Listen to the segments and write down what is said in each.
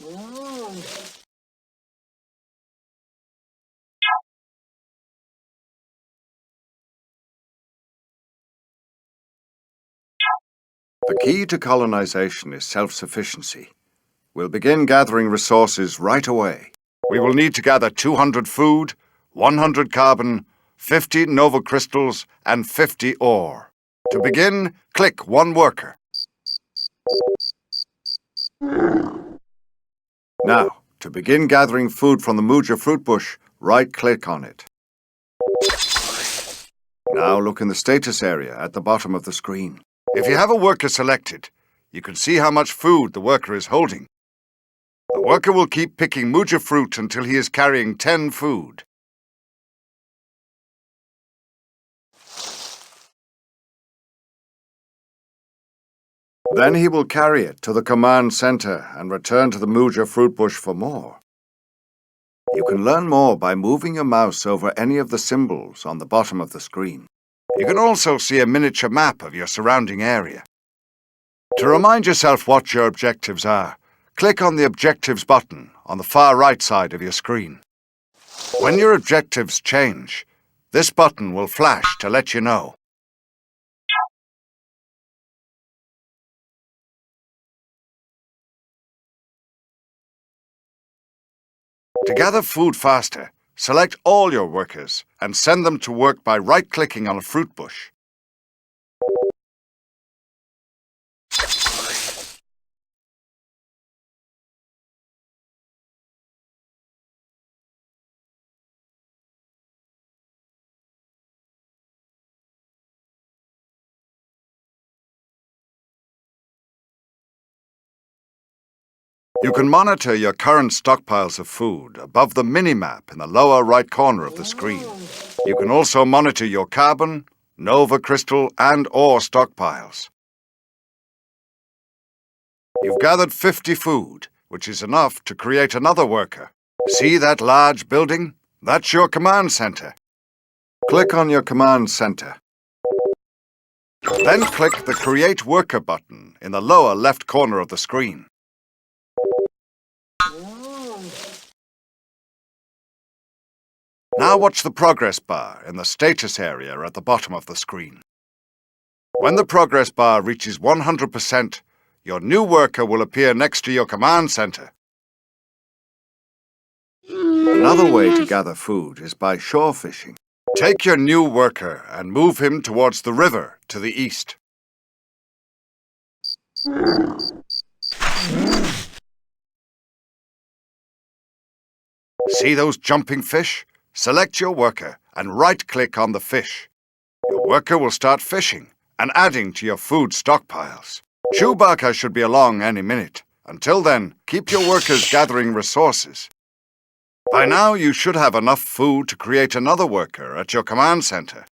The key to colonization is self-sufficiency. We'll begin gathering resources right away. We will need to gather 200 food, 100 carbon, 50 nova crystals, and 50 ore. To begin, click one worker. Now, to begin gathering food from the Muja fruit bush, right-click on it. Now look in the status area at the bottom of the screen. If you have a worker selected, you can see how much food the worker is holding. The worker will keep picking Muja fruit until he is carrying 10 food. Then he will carry it to the command center and return to the Muja fruit bush for more. You can learn more by moving your mouse over any of the symbols on the bottom of the screen. You can also see a miniature map of your surrounding area. To remind yourself what your objectives are, click on the Objectives button on the far right side of your screen. When your objectives change, this button will flash to let you know. To gather food faster, select all your workers and send them to work by right-clicking on a fruit bush. You can monitor your current stockpiles of food above the mini-map in the lower right corner of the screen. You can also monitor your carbon, nova crystal, and ore stockpiles. You've gathered 50 food, which is enough to create another worker. See that large building? That's your command center. Click on your command center. Then click the Create Worker button in the lower left corner of the screen. Now watch the progress bar in the status area at the bottom of the screen. When the progress bar reaches 100%, your new worker will appear next to your command center. Another way to gather food is by shore fishing. Take your new worker and move him towards the river to the east. See those jumping fish? Select your worker and right-click on the fish. Your worker will start fishing and adding to your food stockpiles. Chewbacca should be along any minute. Until then, keep your workers gathering resources. By now, you should have enough food to create another worker at your command center.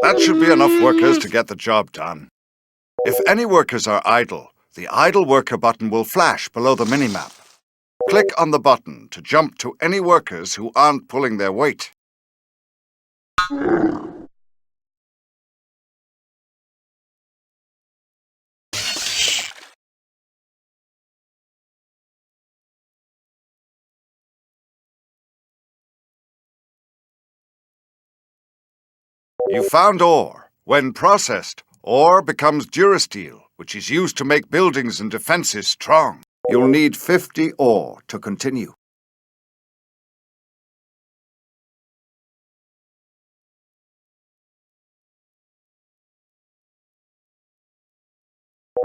That should be enough workers to get the job done. If any workers are idle, the Idle Worker button will flash below the minimap. Click on the button to jump to any workers who aren't pulling their weight. You found ore. When processed, ore becomes durasteel, which is used to make buildings and defenses strong. You'll need 50 ore to continue.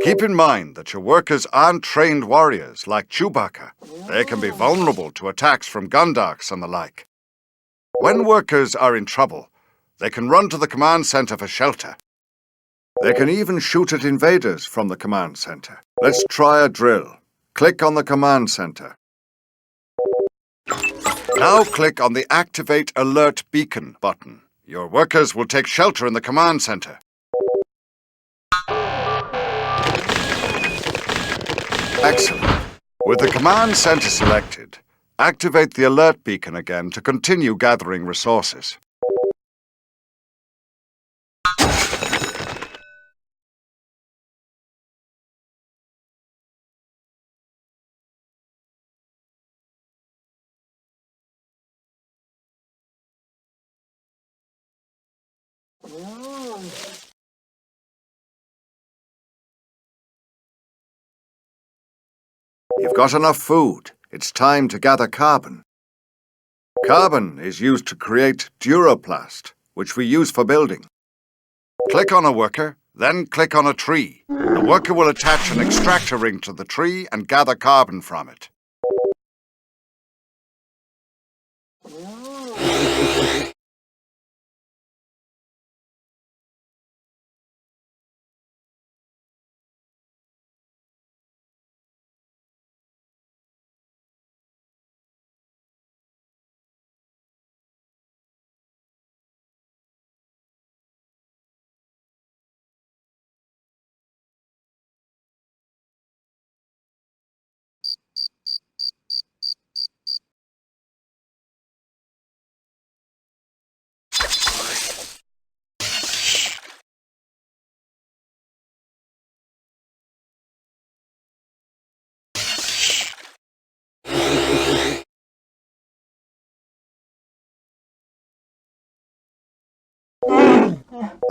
Keep in mind that your workers aren't trained warriors like Chewbacca. They can be vulnerable to attacks from Gundarks and the like. When workers are in trouble, they can run to the command center for shelter. They can even shoot at invaders from the command center. Let's try a drill. Click on the command center. Now click on the Activate Alert Beacon button. Your workers will take shelter in the command center. Excellent. With the command center selected, activate the alert beacon again to continue gathering resources. You've got enough food. It's time to gather carbon. Carbon is used to create duroplast, which we use for building. Click on a worker, then click on a tree. The worker will attach an extractor ring to the tree and gather carbon from it.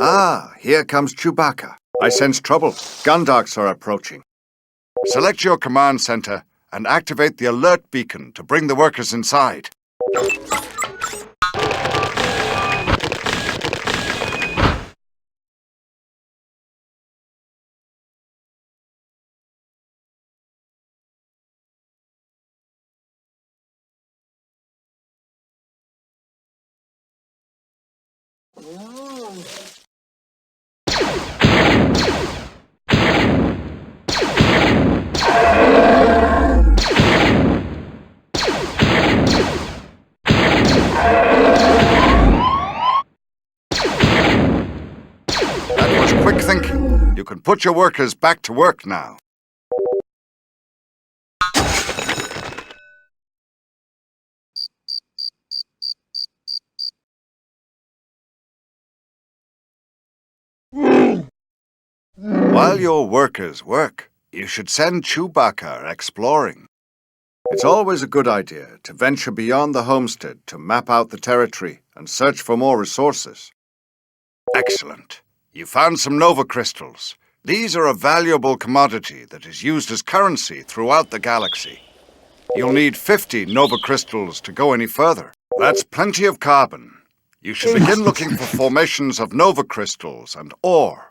Ah, here comes Chewbacca. I sense trouble. Gundarks are approaching. Select your command center and activate the alert beacon to bring the workers inside. That was quick thinking. You can put your workers back to work now. While your workers work, you should send Chewbacca exploring. It's always a good idea to venture beyond the homestead to map out the territory and search for more resources. Excellent. You found some Nova crystals. These are a valuable commodity that is used as currency throughout the galaxy. You'll need 50 Nova crystals to go any further. That's plenty of carbon. You should begin looking for formations of Nova crystals and ore.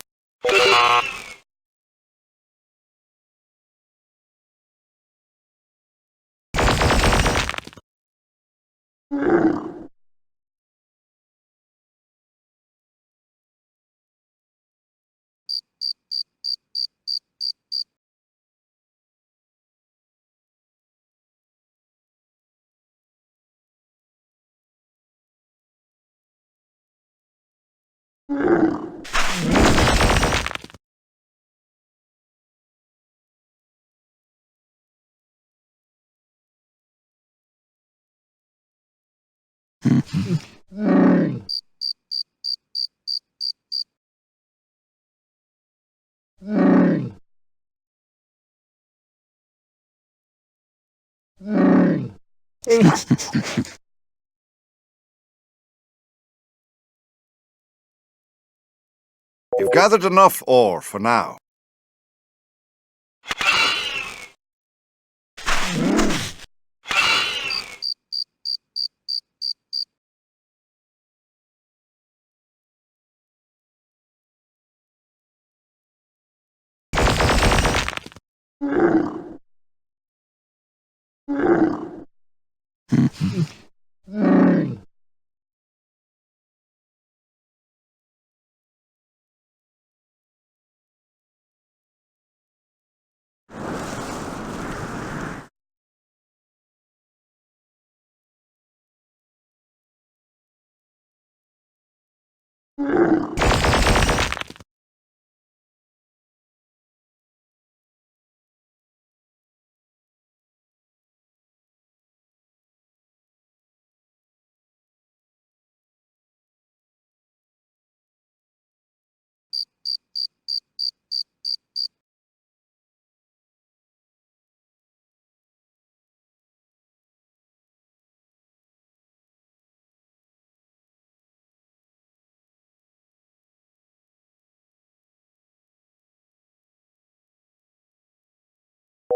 You've gathered enough ore for now.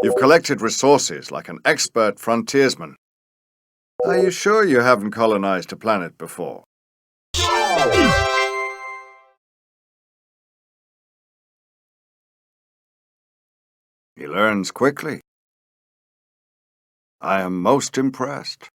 You've collected resources like an expert frontiersman. Are you sure you haven't colonized a planet before? He learns quickly. I am most impressed.